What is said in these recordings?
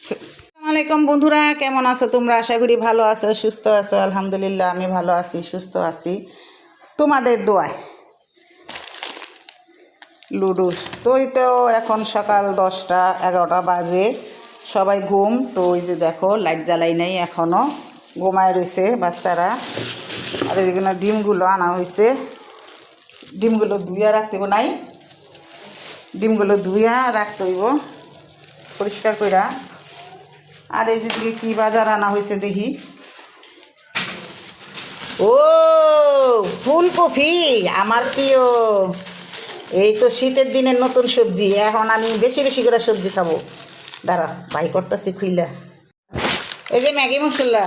আসসালামু আলাইকুম বন্ধুরা, কেমন আছো তোমরা? আশা করি ভালো আছো, সুস্থ আছো। আলহামদুলিল্লাহ আমি ভালো আছি, সুস্থ আছি তোমাদের দোয়ায়। লুডো তো এই তো এখন সকাল 10টা 11টা বাজে, সবাই ঘুম। তো ওই যে দেখো লাইট জ্বালাই নাই, এখনও ঘুমায় রয়েছে বাচ্চারা। আর এদিকে ডিমগুলো আনা হয়েছে, ডিমগুলো ধুইয়া রাখতে নাই, ডিমগুলো ধুইয়া রাখতে হইব পরিষ্কার কইরা। আর এই দিকে কি বাজার আনা হয়েছে দেখি। ও ফুলকপি আমার প্রিয়। এই তো শীতের দিনের নতুন সবজি, এখন আমি বেশি বেশি করে সবজি খাবো। দাঁড়া ভাই করতেছি খুইলা। এই যে ম্যাগি মশলা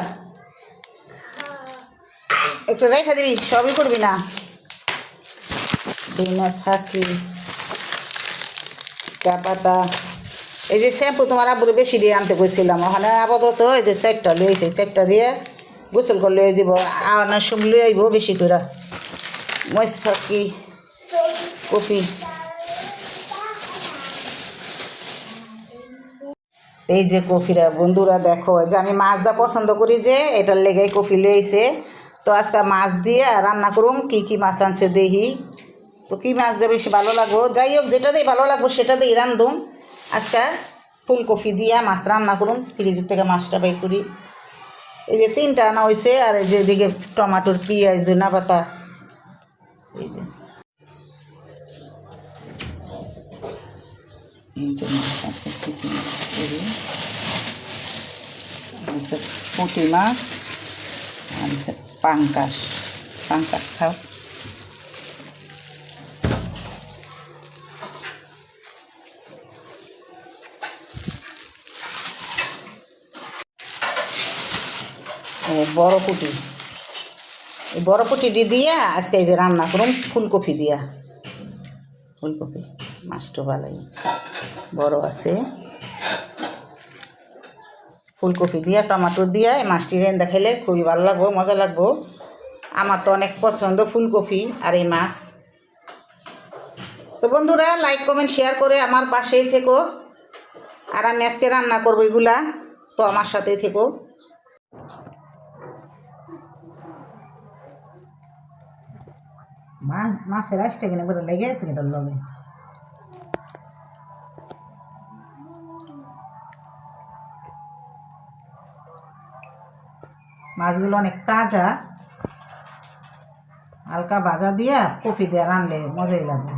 একটু রেখে দিবি, সবই করবি না। ডিমের ফাঁকি, চা পাতা, এই যে শ্যাম্পু তোমার আব্বুরে বেশি দিয়ে আনতে কইছিলাম, ওখানে আপাতত এই যে 4টা লইছে, 4টা দিয়ে গোসল করলে হয়ে যাব। আনার সময় লই আইব বেশি করে। মরিচ ফাঁকি, কপি, এই যে কফিরা বন্ধুরা দেখো, যে আমি মাছ দা পছন্দ করি, যে এটার লেগে কফি লইছে। তো আজকে মাছ দিয়ে রান্না করুম। কি কি মাছ আনছে দেখি, তো কী মাছ দিয়ে বেশি ভালো লাগবো। যাই হোক, যেটা দিয়ে ভালো লাগবো সেটা দিয়ে রান্ধুম। আজকে ফুলকপি দিয়া মাছ রান্না করুন, ফ্রিজের থেকে মাছটা বের করি। এই যে 3টা আনা হয়েছে, আর এই যে এদিকে টমাটোর, পেঁয়াজ, ধনিয়া পাতা, এই যে মাছ আছে, পুঁটি মাছ, আর পাঙ্কাশ, পাঙ্কাশ খাও। বড় পুঁটি, এই বড় পুঁটিটি দিয়া আজকে এই যে রান্না করুন ফুলকপি দিয়া। ফুলকপি মাছটা ভালোই বড় আছে। ফুলকপি দিয়া টমাটো দিয়া এই মাছটি রেন্দা খেলে খুবই ভালো লাগবো, মজা লাগবো। আমার তো অনেক পছন্দ ফুলকপি আর এই মাছ। তো বন্ধুরা লাইক কমেন্ট শেয়ার করে আমার পাশেই থেকো। আর আমি আজকে রান্না করবো এগুলা, তো আমার সাথেই থেকো। মাছের আসতে কিনা করে লেগে আছে এটার লগে। মাছগুলো অনেক তাজা, হালকা ভাজা দিয়া কপি দিয়ে রানলে মজাই লাগবে।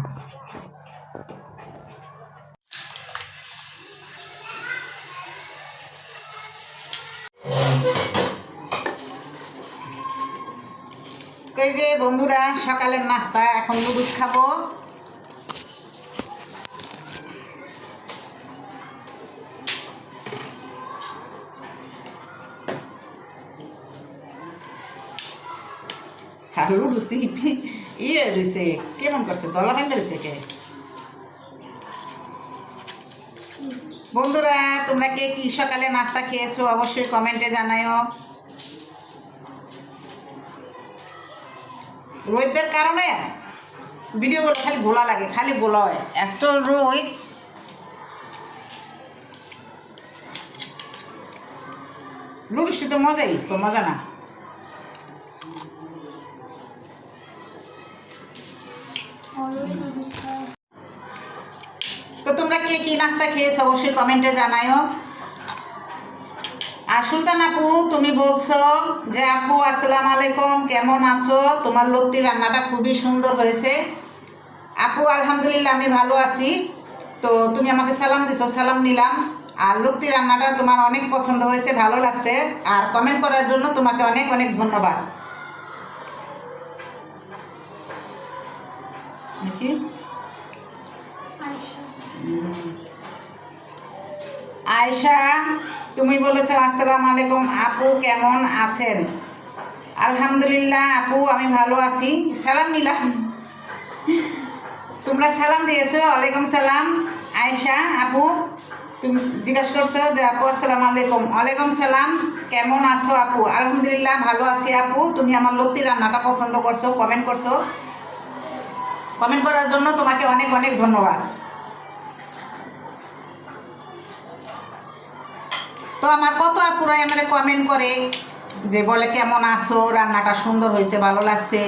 এই যে বন্ধুরা সকালের নাস্তা, এখন নুডলস খাবো। আর নুডলস ইয়ে রয়েছে, কেমন করছে, দলা বেঁধে রয়েছে কে? বন্ধুরা তোমরা কে কি সকালে নাস্তা খেয়েছো অবশ্যই কমেন্টে জানাও। রোদের কারণে ভিডিওগুলো খালি গোলা লাগে, খালি গোলা হয় এত রোদ। লুডুসি তো মজাই, তো মজা না। তো তোমরা কে কি নাস্তা খেয়েছো অবশ্যই কমেন্টে জানাও। আর সুলতান আপু তুমি বলছো যে আপু আসসালামু আলাইকুম, কেমন আছো? তোমার লত্তি রান্নাটা খুবই সুন্দর হয়েছে। আপু আলহামদুলিল্লাহ আমি ভালো আছি। তো তুমি আমাকে সালাম দিছো, সালাম নিলাম। আর লত্তি রান্নাটা তোমার অনেক পছন্দ হয়েছে, ভালো লাগছে। আর কমেন্ট করার জন্য তোমাকে অনেক অনেক ধন্যবাদ। কি আয়শা তুমি বলেছো আসসালামু আলাইকুম আপু, কেমন আছেন? আলহামদুলিল্লাহ আপু আমি ভালো আছি, সালাম নিলাম। তোমরা সালাম দিয়েছো, ওয়ালাইকুম সালাম। আয়শা আপু তুমি জিজ্ঞাসা করছো যে আপু আসসালামু আলাইকুম, ওয়ালাইকুম সালাম, কেমন আছো আপু? আলহামদুলিল্লাহ ভালো আছি আপু। তুমি আমার লত্তি রান্নাটা পছন্দ করছো, কমেন্ট করছো, কমেন্ট করার জন্য তোমাকে অনেক অনেক ধন্যবাদ। তো আমার কত আপুরাই আমার কমেন্ট করে যে বলে কেমন আছো, রান্নাটা সুন্দর হয়েছে, ভালো লাগছে।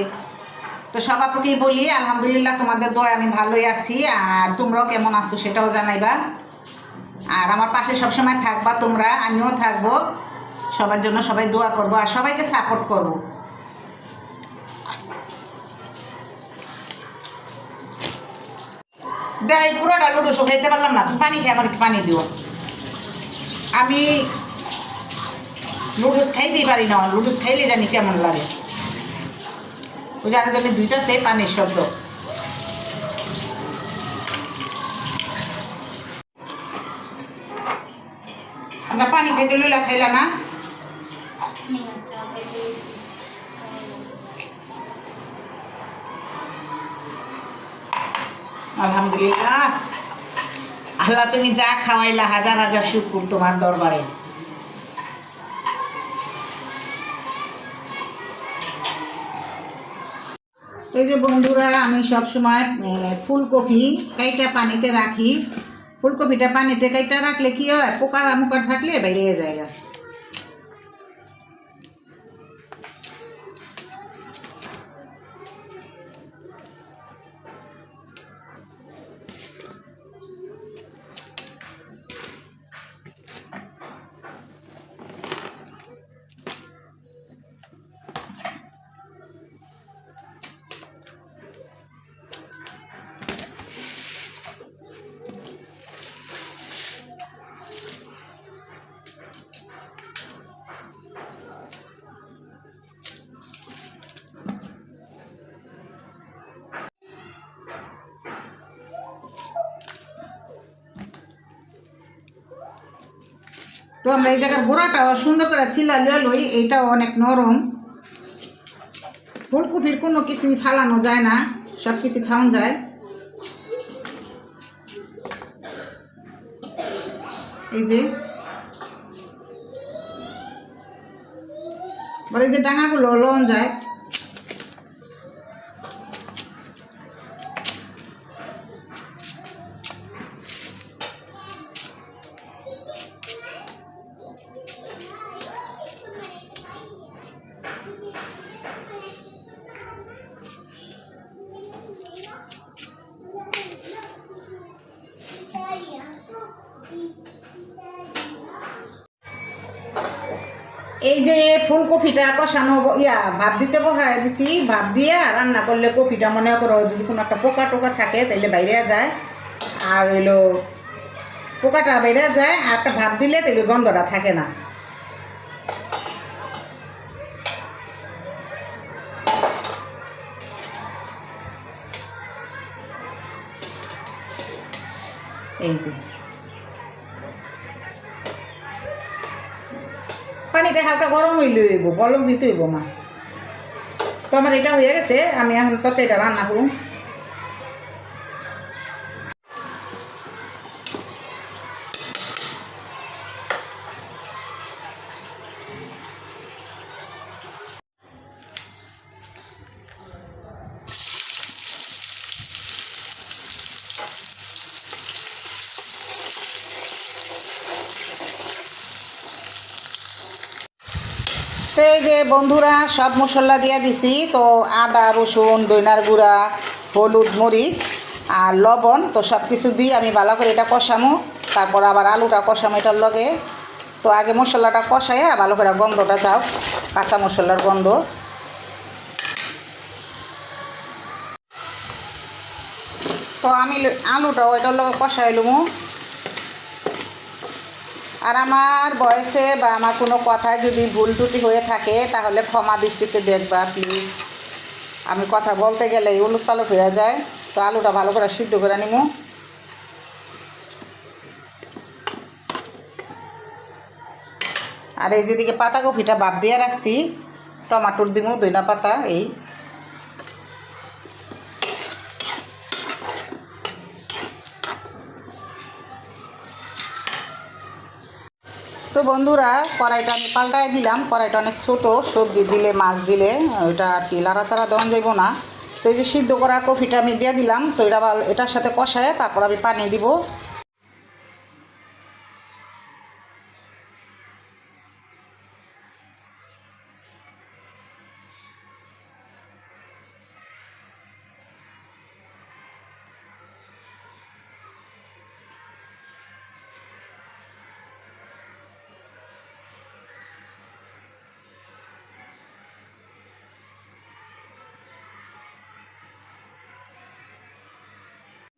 তো সব আপুকেই বলি আলহামদুলিল্লাহ, তোমাদের দোয়ায় আমি ভালোই আছি। আর তোমরাও কেমন আছো সেটাও জানাইবা। আর আমার পাশে সবসময় থাকবা তোমরা, আমিও থাকবো। সবার জন্য সবাই দোয়া করবো আর সবাইকে সাপোর্ট করবো। দেখ পুরোটা লুডুস খাইতে পারলাম না, পানি খেয়ে আমার পানি দিও। আমি লুডুস খাইতেই পারি না, লুডুস খাইলে জানি কেমন লাগে। ওই জানে জানি দুইটা সেই পানির শব্দ। আমরা পানি খাইতে লইলা খাইলা না? আলহামদুলিল্লাহ, আল্লাহ তুমি যা খাওয়াইলা হাজার হাজার শুকর তোমার দরবারে। এই যে বন্ধুরা, আমি সবসময় ফুলকপি কাইটা পানিতে রাখি। ফুলকপিটা পানিতে কাইটা রাখলে কি হয়, পোকা মুকার থাকলে বাইরে যায়। তো আমরা এই জায়গার গোড়াটা সুন্দর করে ছিলালিয়ে লই, এইটাও অনেক নরম। ফুলকপির কোনো কিছুই ফালানো যায় না, সব কিছু খাওয়ান যায়। এই যে বলে যে ডাঙাগুলো লন যায়। এই যে ফুলকপিটা কষানো ভাপ দিতে বসায় দিছি, ভাপ দিয়ে রান্না করলে কপিটা মনে করো যদি কোনো একটা পোকা টোকা থাকে তাহলে বাইরে যায়। আর হইলো পোকাটা বাইরে যায়, আর একটা ভাপ দিলে তাহলে গন্ধটা থাকে না। এই যে পানিটা হালকা গরম হইলে হইব, বলক দিতে হইব না। তো আমার এটা হয়ে গেছে, আমি এখন তরকারিটা রান্না করুন। তো এই যে বন্ধুরা সব মশলা দিয়ে দিছি। তো আদা রসুন দইনার গুঁড়া হলুদ মরিচ আর লবণ, তো সব কিছু দিয়ে আমি ভালো করে এটা কষামো। তারপর আবার আলুটা কষামো এটার লগে। তো আগে মশলাটা কষাইয়া ভালো করে গন্ধটা যাও, কাঁচা মশলার গন্ধ। তো আমি আলুটাও এটার লগে কষাই লুমু। আর আমার বয়সে বা আমার কোনো কথায় যদি ভুল ত্রুটি হয়ে থাকে তাহলে ক্ষমা দৃষ্টিতে দেখবা প্লিজ। আমি কথা বলতে গেলে উলট পালট হয়ে যায়। তো আলুটা ভালো করে সিদ্ধ করে নিমু। আর এই যেদিকে পাতাকপিটা ভাপ দিয়ে রাখছি, টমাটোর দিমু দইনা পাতা। এই তো বন্ধুরা কড়াইটা আমি পাল্টাই দিলাম। কড়াইটা অনেক ছোট, সবজি দিলে মাছ দিলে ওইটা আর কি লাড়াচাড়া দেওয়া যাইব না। তো এই যে সিদ্ধ করা কপিটা আমি দিয়ে দিলাম। তো এটা এটার সাথে কষায় তারপর আমি পানি দিব।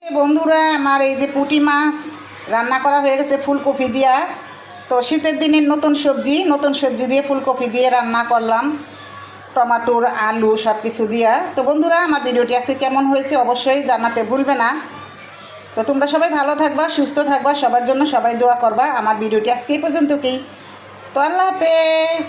বন্ধুরা আমার এই যে পুঁটি মাছ রান্না করা হয়ে গেছে ফুলকপি দিয়া। তো শীতের দিনের নতুন সবজি দিয়ে ফুলকপি দিয়ে রান্না করলাম, টমাটোর আলু সব কিছু দিয়া। তো বন্ধুরা আমার ভিডিওটি আজকে কেমন হয়েছে অবশ্যই জানাতে ভুলবে না। তো তোমরা সবাই ভালো থাকবা, সুস্থ থাকবা, সবার জন্য সবাই দোয়া করবা। আমার ভিডিওটি আজকে এই পর্যন্তই। তো আল্লাহ হাফেজ।